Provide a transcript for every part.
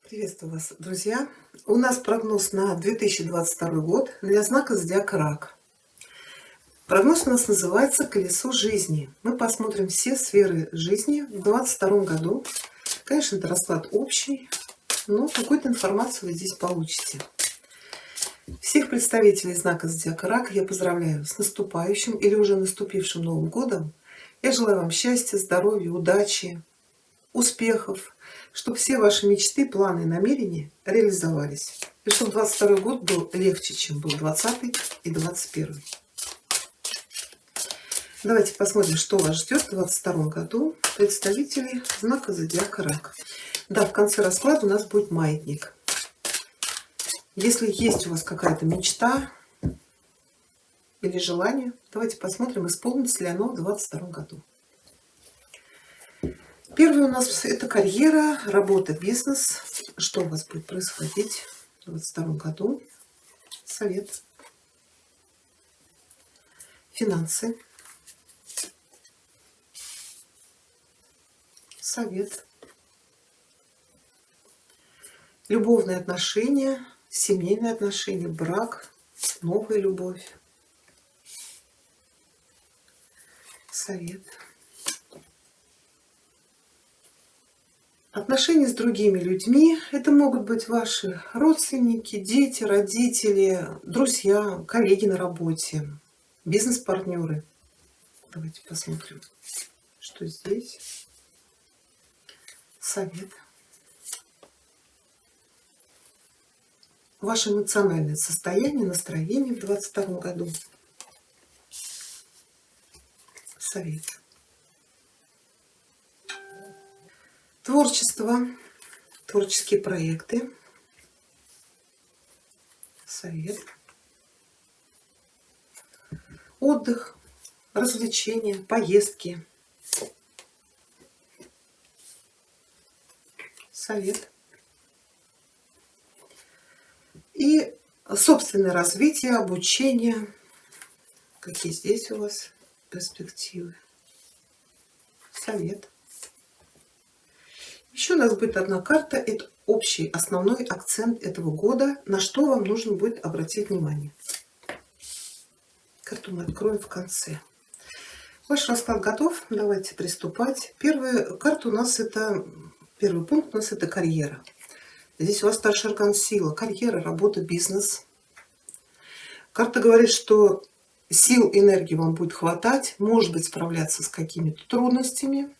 Приветствую вас, друзья! У нас прогноз на 2022 год для знака зодиака Рак. Прогноз у нас называется «Колесо жизни». Мы посмотрим все сферы жизни в 2022 году. Конечно, это расклад общий, но какую-то информацию вы здесь получите. Всех представителей знака зодиака Рак я поздравляю с наступающим или уже наступившим Новым годом. Я желаю вам счастья, здоровья, удачи, успехов, чтобы все ваши мечты, планы и намерения реализовались. И чтобы 22 год был легче, чем был 20 и 21. Давайте посмотрим, что вас ждет в 22 году представителей знака зодиака Рак. Да, в конце расклада у нас будет маятник. Если есть у вас какая-то мечта или желание, давайте посмотрим, исполнится ли оно в 22 году. Первое у нас это карьера, работа, бизнес. Что у вас будет происходить в 2022 году? Совет. Финансы. Совет. Любовные отношения, семейные отношения, брак, новая любовь. Совет. Отношения с другими людьми. Это могут быть ваши родственники, дети, родители, друзья, коллеги на работе, бизнес-партнеры. Давайте посмотрим, что здесь. Совет. Ваше эмоциональное состояние, настроение в 2022 году. Совет. Творчество, творческие проекты. Совет. Отдых, развлечения, поездки. Совет. И собственное развитие, обучение. Какие здесь у вас перспективы? Совет. Еще у нас будет одна карта. Это общий, основной акцент этого года, на что вам нужно будет обратить внимание. Карту мы откроем в конце. Ваш расклад готов. Давайте приступать. Первая карта у нас это, первый пункт у нас это карьера. Здесь у вас старший аркан сила, карьера, работа, бизнес. Карта говорит, что сил, энергии вам будет хватать, может быть, справляться с какими-то трудностями,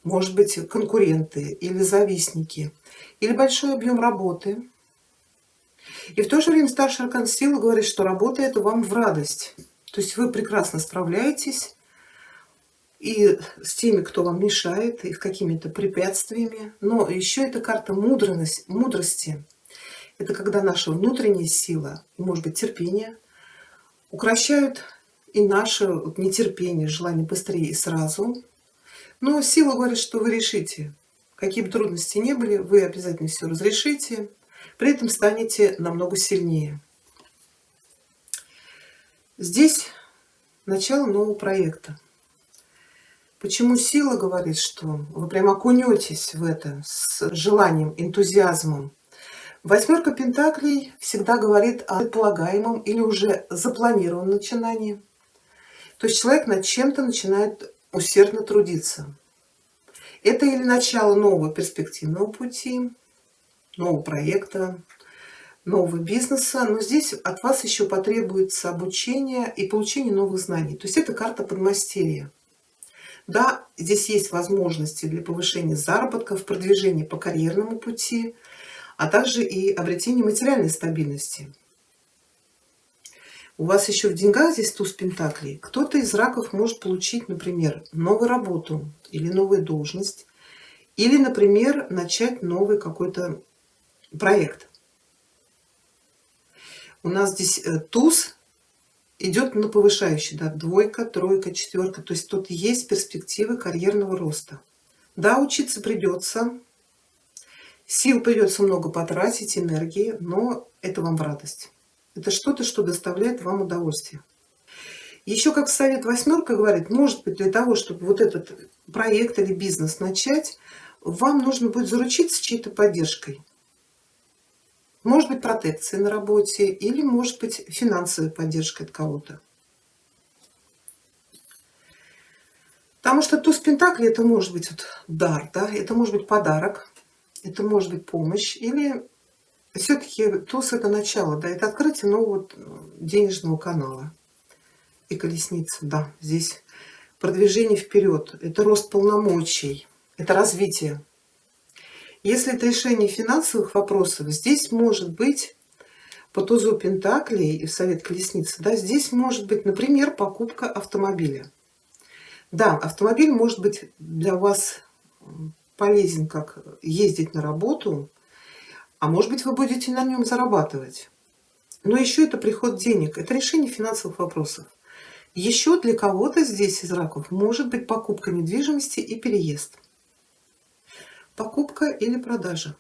может быть, конкуренты или завистники, или большой объем работы. И в то же время старший аркан силы говорит, что работа это вам в радость. То есть вы прекрасно справляетесь и с теми, кто вам мешает, и с какими-то препятствиями. Но еще это карта мудрости. Это когда наша внутренняя сила, может быть, терпение, укращают и наше нетерпение, желание быстрее и сразу. Но сила говорит, что вы решите, какие бы трудности ни были, вы обязательно все разрешите, при этом станете намного сильнее. Здесь начало нового проекта. Почему сила говорит, что вы прям окунетесь в это с желанием, энтузиазмом? Восьмерка пентаклей всегда говорит о предполагаемом или уже запланированном начинании. То есть человек над чем-то начинает усердно трудиться. Это или начало нового перспективного пути, нового проекта, нового бизнеса, но здесь от вас еще потребуется обучение и получение новых знаний. То есть это карта подмастерья. Да, здесь есть возможности для повышения заработков, продвижения по карьерному пути, а также и обретения материальной стабильности. У вас еще в деньгах здесь туз пентаклей. Кто-то из раков может получить, например, новую работу или новую должность, или, например, начать новый какой-то проект. У нас здесь туз идет на повышающий, да, двойка, тройка, четверка. То есть тут есть перспективы карьерного роста. Да, учиться придется, сил придется много потратить, энергии, но это вам в радость. Это что-то, что доставляет вам удовольствие. Еще как совет восьмерка говорит, может быть, для того, чтобы вот этот проект или бизнес начать, вам нужно будет заручиться чьей-то поддержкой. Может быть протекция на работе или может быть финансовая поддержка от кого-то. Потому что туз пентаклей это может быть вот дар, да, это может быть подарок, это может быть помощь или все-таки туз это начало, да, это открытие нового денежного канала. И колесница, да, здесь продвижение вперед, это рост полномочий, это развитие. Если это решение финансовых вопросов, здесь может быть по тузу пентаклей и в совет колесницы, да, здесь может быть, например, покупка автомобиля. Да, автомобиль может быть для вас полезен, как ездить на работу, а может быть, вы будете на нем зарабатывать. Но еще это приход денег, это решение финансовых вопросов. Еще для кого-то здесь из раков может быть покупка недвижимости и переезд. Покупка или продажа.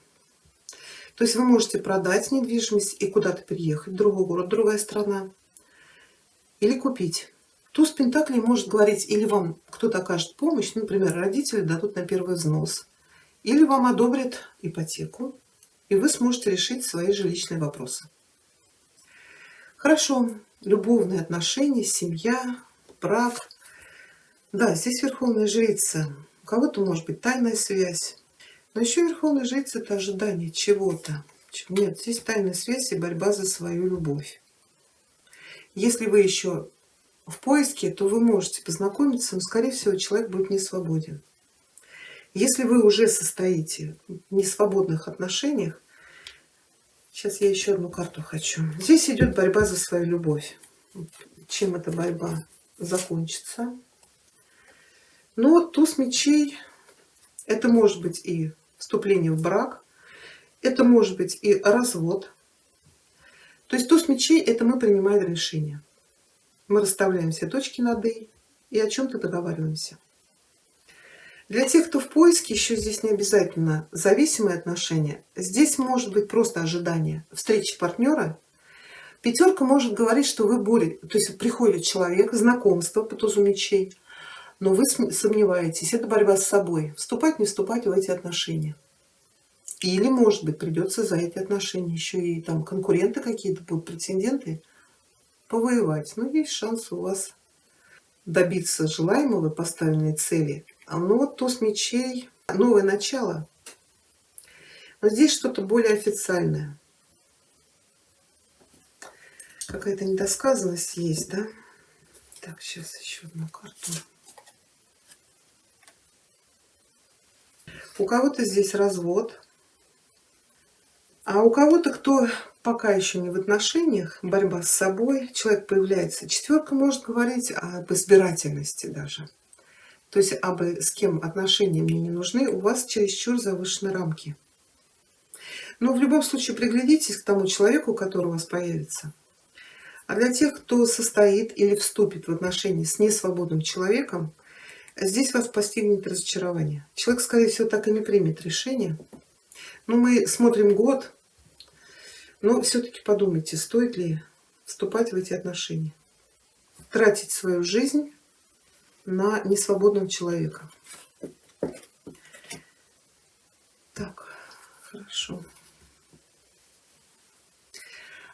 То есть вы можете продать недвижимость и куда-то переехать, в другой город, другая страна. Или купить. Туз пентаклей может говорить, или вам кто-то окажет помощь, например, родители дадут на первый взнос, или вам одобрят ипотеку, и вы сможете решить свои жилищные вопросы. Хорошо, любовные отношения, семья, брак. Да, здесь верховная жрица. У кого-то может быть тайная связь. Но еще верховная жрица это ожидание чего-то. Нет, здесь тайная связь и борьба за свою любовь. Если вы еще в поиске, то вы можете познакомиться, но, скорее всего, человек будет не свободен. Если вы уже состоите в несвободных отношениях, сейчас я еще одну карту хочу. Здесь идет борьба за свою любовь. Чем эта борьба закончится? Но туз мечей, это может быть и вступление в брак, это может быть и развод. То есть туз мечей это мы принимаем решение. Мы расставляем все точки над и о чем-то договариваемся. Для тех, кто в поиске, еще здесь не обязательно зависимые отношения. Здесь может быть просто ожидание встречи партнера. Пятерка может говорить, что вы более... То есть приходит человек, знакомство по тузу мечей, но вы сомневаетесь. Это борьба с собой. Вступать, не вступать в эти отношения. Или, может быть, придется за эти отношения еще и там конкуренты какие-то будут, претенденты, повоевать. Но есть шанс у вас добиться желаемого, поставленной цели. Но вот туз мечей, новое начало. Но здесь что-то более официальное. Какая-то недосказанность есть, да? Так, сейчас еще одну карту. У кого-то здесь развод. А у кого-то, кто пока еще не в отношениях, борьба с собой, человек появляется. Четверка может говорить об избирательности даже. То есть с кем отношения мне не нужны, у вас чересчур завышены рамки. Но в любом случае приглядитесь к тому человеку, который у вас появится. А для тех, кто состоит или вступит в отношения с несвободным человеком, здесь вас постигнет разочарование. Человек, скорее всего, так и не примет решение. Но мы смотрим год, но все-таки подумайте, стоит ли вступать в эти отношения. Тратить свою жизнь на несвободного человека. Так, хорошо.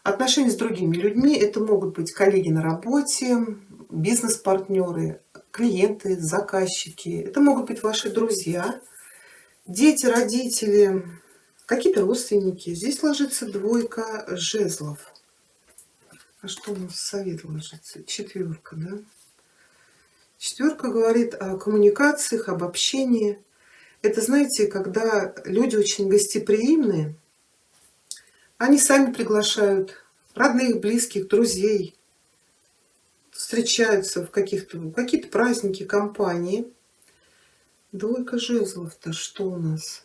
Отношения с другими людьми, это могут быть коллеги на работе, бизнес-партнеры, клиенты, заказчики. Это могут быть ваши друзья, дети, родители, какие-то родственники. Здесь ложится двойка жезлов. А что у нас совет ложится? Четверка, да? Четверка говорит о коммуникациях, об общении. Это, знаете, когда люди очень гостеприимные, они сами приглашают родных, близких, друзей, встречаются в какие-то праздники, компании. Двойка жезлов-то что у нас?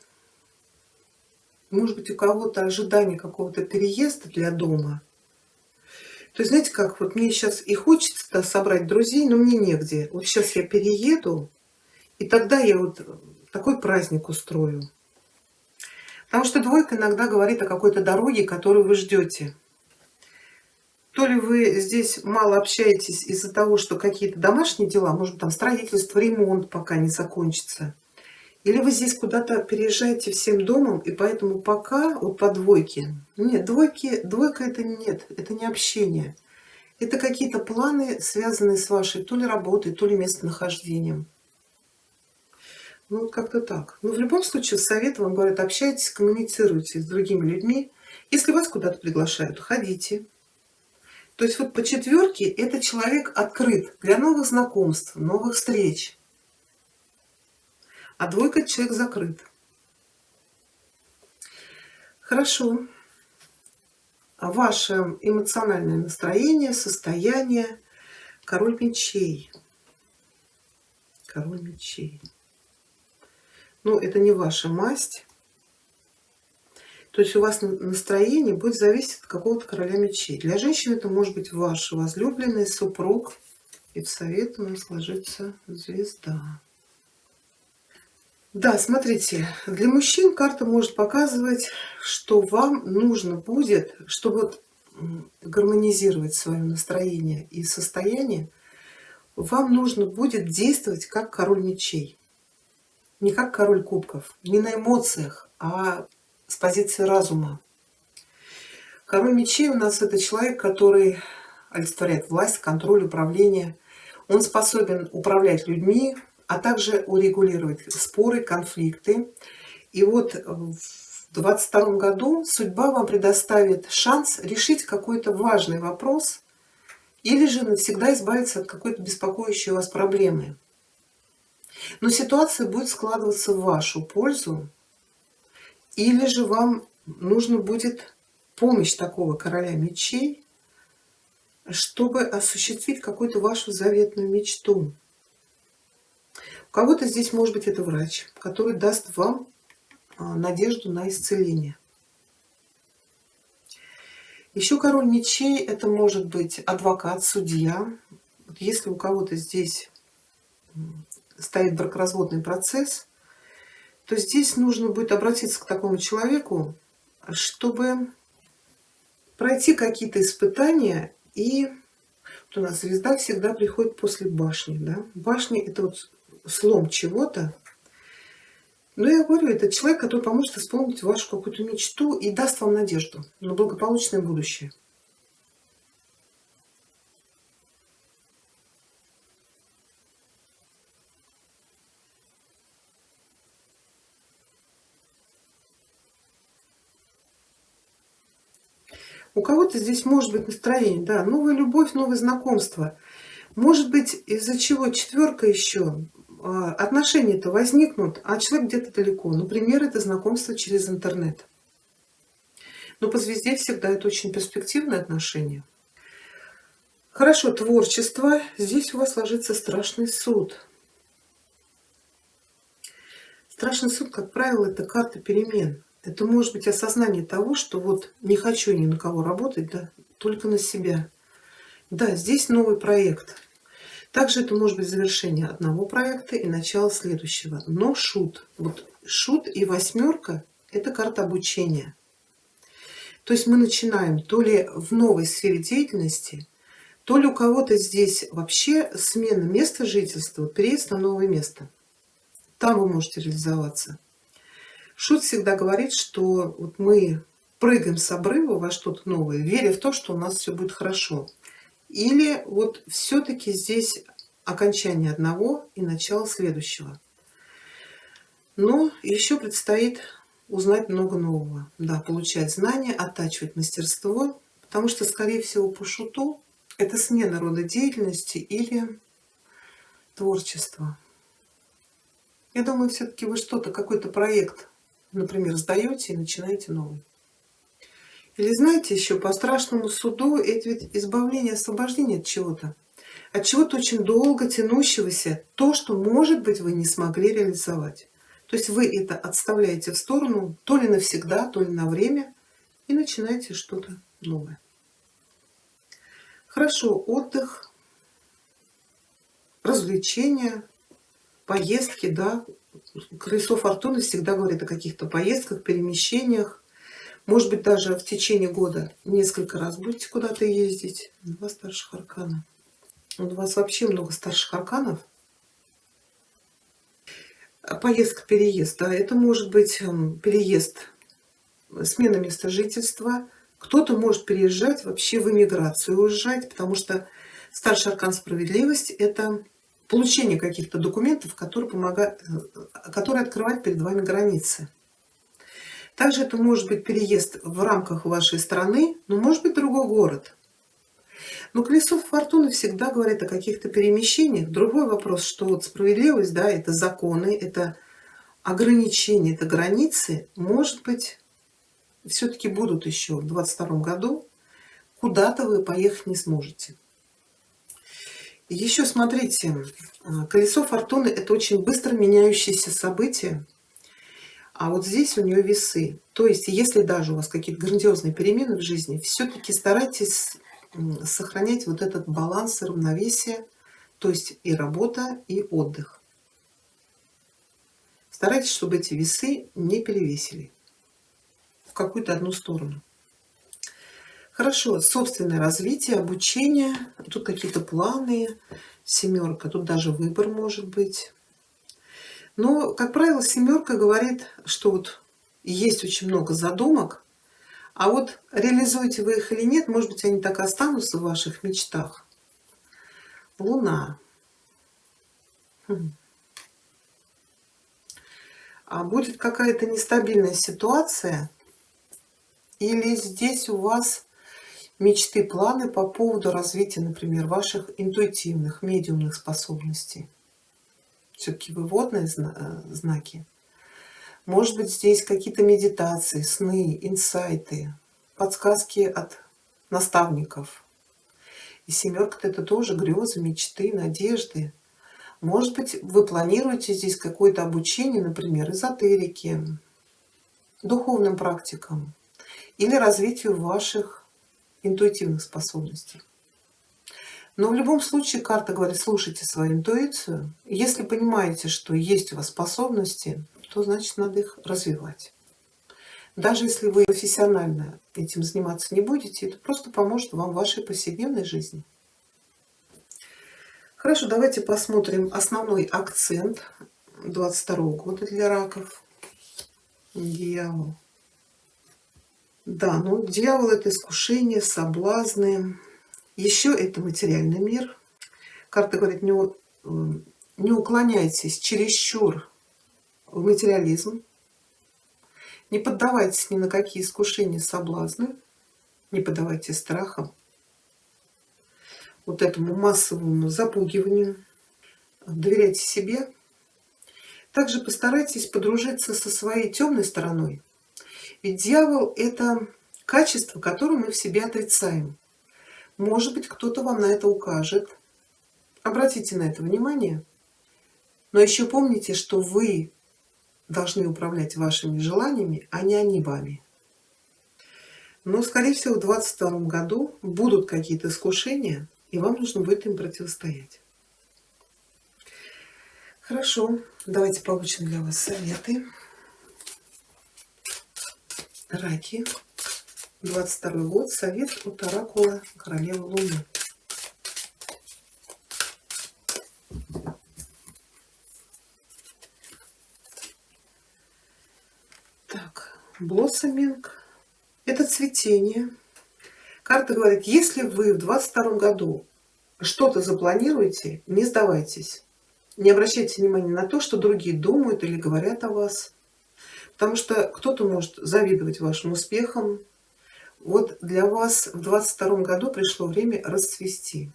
Может быть, у кого-то ожидание какого-то переезда для дома. То есть, знаете как, вот мне сейчас и хочется собрать друзей, но мне негде. Вот сейчас я перееду, и тогда я вот такой праздник устрою. Потому что двойка иногда говорит о какой-то дороге, которую вы ждете. То ли вы здесь мало общаетесь из-за того, что какие-то домашние дела, может быть, там строительство, ремонт пока не закончится. Или вы здесь куда-то переезжаете всем домом, и поэтому пока вот по двойке. Нет, двойка это нет, это не общение. Это какие-то планы, связанные с вашей то ли работой, то ли местонахождением. Ну, вот как-то так. Но в любом случае, совет вам говорят, общайтесь, коммуницируйте с другими людьми. Если вас куда-то приглашают, ходите. То есть вот по четверке этот человек открыт для новых знакомств, новых встреч. А двойка человек закрыт. Хорошо. А ваше эмоциональное настроение, состояние. Король мечей. Король мечей. Ну, это не ваша масть. То есть у вас настроение будет зависеть от какого-то короля мечей. Для женщин это может быть ваш возлюбленный, супруг. И в совет у нас ложится звезда. Да, смотрите, для мужчин карта может показывать, что вам нужно будет, чтобы гармонизировать свое настроение и состояние, вам нужно будет действовать как король мечей. Не как король кубков, не на эмоциях, а с позиции разума. Король мечей у нас это человек, который олицетворяет власть, контроль, управление. Он способен управлять людьми, а также урегулировать споры, конфликты. И вот в 2022 году судьба вам предоставит шанс решить какой-то важный вопрос или же навсегда избавиться от какой-то беспокоящей вас проблемы. Но ситуация будет складываться в вашу пользу, или же вам нужно будет помощь такого короля мечей, чтобы осуществить какую-то вашу заветную мечту. У кого-то здесь может быть это врач, который даст вам надежду на исцеление. Еще король мечей это может быть адвокат, судья. Если у кого-то здесь стоит бракоразводный процесс, то здесь нужно будет обратиться к такому человеку, чтобы пройти какие-то испытания. И вот у нас звезда всегда приходит после башни. Да? Башня это вот слом чего-то. Но я говорю, это человек, который поможет исполнить вашу какую-то мечту и даст вам надежду на благополучное будущее. У кого-то здесь может быть настроение, да, новая любовь, новые знакомства. Может быть, из-за чего четверка еще отношения-то возникнут, а человек где-то далеко. Например, это знакомство через интернет. Но по звезде всегда это очень перспективные отношения. Хорошо, творчество. Здесь у вас ложится страшный суд. Страшный суд, как правило, это карта перемен. Это может быть осознание того, что вот не хочу ни на кого работать, да, только на себя. Да, здесь новый проект. Также это может быть завершение одного проекта и начало следующего. Но шут. Вот шут и восьмерка это карта обучения. То есть мы начинаем то ли в новой сфере деятельности, то ли у кого-то здесь вообще смена места жительства, переезд на новое место. Там вы можете реализоваться. Шут всегда говорит, что вот мы прыгаем с обрыва во что-то новое, веря в то, что у нас все будет хорошо. Или вот все-таки здесь окончание одного и начало следующего. Но еще предстоит узнать много нового. Да, получать знания, оттачивать мастерство, потому что, скорее всего, по шуту это смена рода деятельности или творчество. Я думаю, все-таки вы что-то, какой-то проект, например, сдаете и начинаете новый. Или знаете, еще по страшному суду это ведь избавление, освобождение от чего-то очень долго тянущегося, то, что, может быть, вы не смогли реализовать. То есть вы это отставляете в сторону то ли навсегда, то ли на время и начинаете что-то новое. Хорошо, отдых, развлечения, поездки, да. Колесо фортуны всегда говорит о каких-то поездках, перемещениях. Может быть, даже в течение года несколько раз будете куда-то ездить. Два старших аркана. Вот у вас вообще много старших арканов. Поездка, переезд, да, это может быть переезд, смена места жительства. Кто-то может переезжать вообще в эмиграцию, уезжать, потому что старший аркан справедливости — это получение каких-то документов, которые открывают перед вами границы. Также это может быть переезд в рамках вашей страны, но может быть другой город. Но колесо фортуны всегда говорит о каких-то перемещениях. Другой вопрос, что вот справедливость, да, это законы, это ограничения, это границы, может быть, все-таки будут еще в 2022 году, куда-то вы поехать не сможете. Еще смотрите, колесо фортуны — это очень быстро меняющиеся события, а вот здесь у нее весы. То есть, если даже у вас какие-то грандиозные перемены в жизни, все-таки старайтесь сохранять вот этот баланс и равновесие, то есть и работа, и отдых. Старайтесь, чтобы эти весы не перевесили в какую-то одну сторону. Хорошо, собственное развитие, обучение, тут какие-то планы, семерка, тут даже выбор может быть. Но, как правило, семерка говорит, что вот есть очень много задумок, а вот реализуете вы их или нет, может быть, они так и останутся в ваших мечтах. Луна. А будет какая-то нестабильная ситуация, или здесь у вас мечты, планы по поводу развития, например, ваших интуитивных, медиумных способностей. Все-таки вы водные знаки. Может быть, здесь какие-то медитации, сны, инсайты, подсказки от наставников. И семерка — это тоже грезы, мечты, надежды. Может быть, вы планируете здесь какое-то обучение, например, эзотерике, духовным практикам или развитию ваших интуитивных способностей. Но в любом случае карта говорит: слушайте свою интуицию. Если понимаете, что есть у вас способности, то значит надо их развивать. Даже если вы профессионально этим заниматься не будете, это просто поможет вам в вашей повседневной жизни. Хорошо, давайте посмотрим основной акцент 2022 года для раков. Дьявол. Да, ну дьявол — это искушение, соблазны. Еще это материальный мир. Карта говорит: не уклоняйтесь чересчур в материализм, не поддавайтесь ни на какие искушения, соблазны, не поддавайтесь страхам, вот этому массовому запугиванию, доверяйте себе. Также постарайтесь подружиться со своей темной стороной. Ведь дьявол — это качество, которое мы в себе отрицаем. Может быть, кто-то вам на это укажет. Обратите на это внимание. Но еще помните, что вы должны управлять вашими желаниями, а не они вами. Но, скорее всего, в 2022 году будут какие-то искушения, и вам нужно будет им противостоять. Хорошо, давайте получим для вас советы. Раки. 22 год. Совет от оракула Королевы Луны. Так, блоссоминг — это цветение. Карта говорит: если вы в 2022 году что-то запланируете, не сдавайтесь. Не обращайте внимания на то, что другие думают или говорят о вас. Потому что кто-то может завидовать вашим успехам. Вот для вас в 2022 году пришло время расцвести.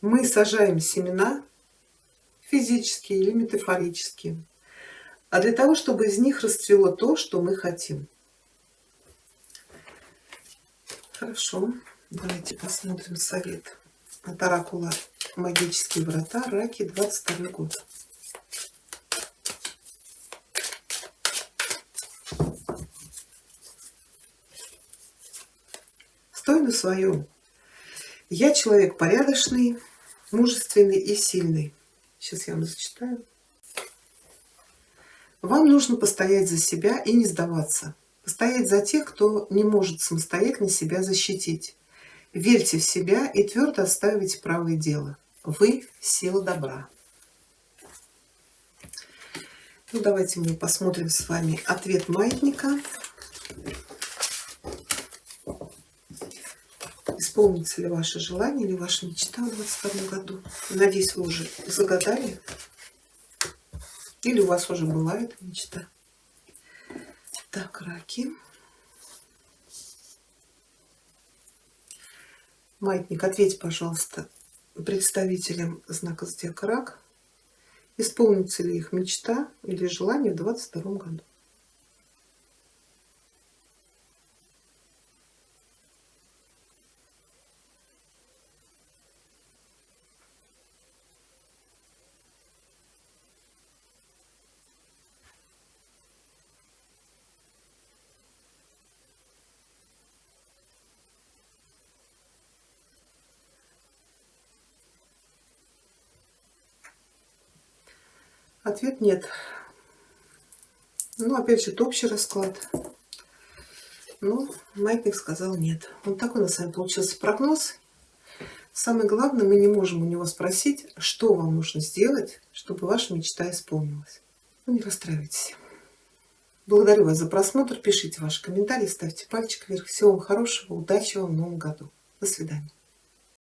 Мы сажаем семена, физические или метафорические, а для того, чтобы из них расцвело то, что мы хотим. Хорошо, давайте посмотрим совет от оракула «Магические врата», Раки, 22 год. Стой на своем. Я человек порядочный, мужественный и сильный. Сейчас я вам зачитаю. Вам нужно постоять за себя и не сдаваться. Постоять за тех, кто не может самостоятельно себя защитить. Верьте в себя и твердо отстаивайте правое дело. Вы — сила добра. Ну, давайте мы посмотрим с вами ответ маятника. Исполнится ли ваше желание или ваша мечта в 2022 году? Надеюсь, вы уже загадали. Или у вас уже была эта мечта. Так, раки. Маятник, ответь, пожалуйста, представителям знака зодиака Рак, исполнится ли их мечта или желание в 2022 году. Ответ нет. Ну, опять же, это общий расклад. Но маятник сказал нет. Вот такой у нас с вами получился прогноз. Самое главное, мы не можем у него спросить, что вам нужно сделать, чтобы ваша мечта исполнилась. Ну, не расстраивайтесь. Благодарю вас за просмотр. Пишите ваши комментарии, ставьте пальчик вверх. Всего вам хорошего, удачи вам в новом году. До свидания.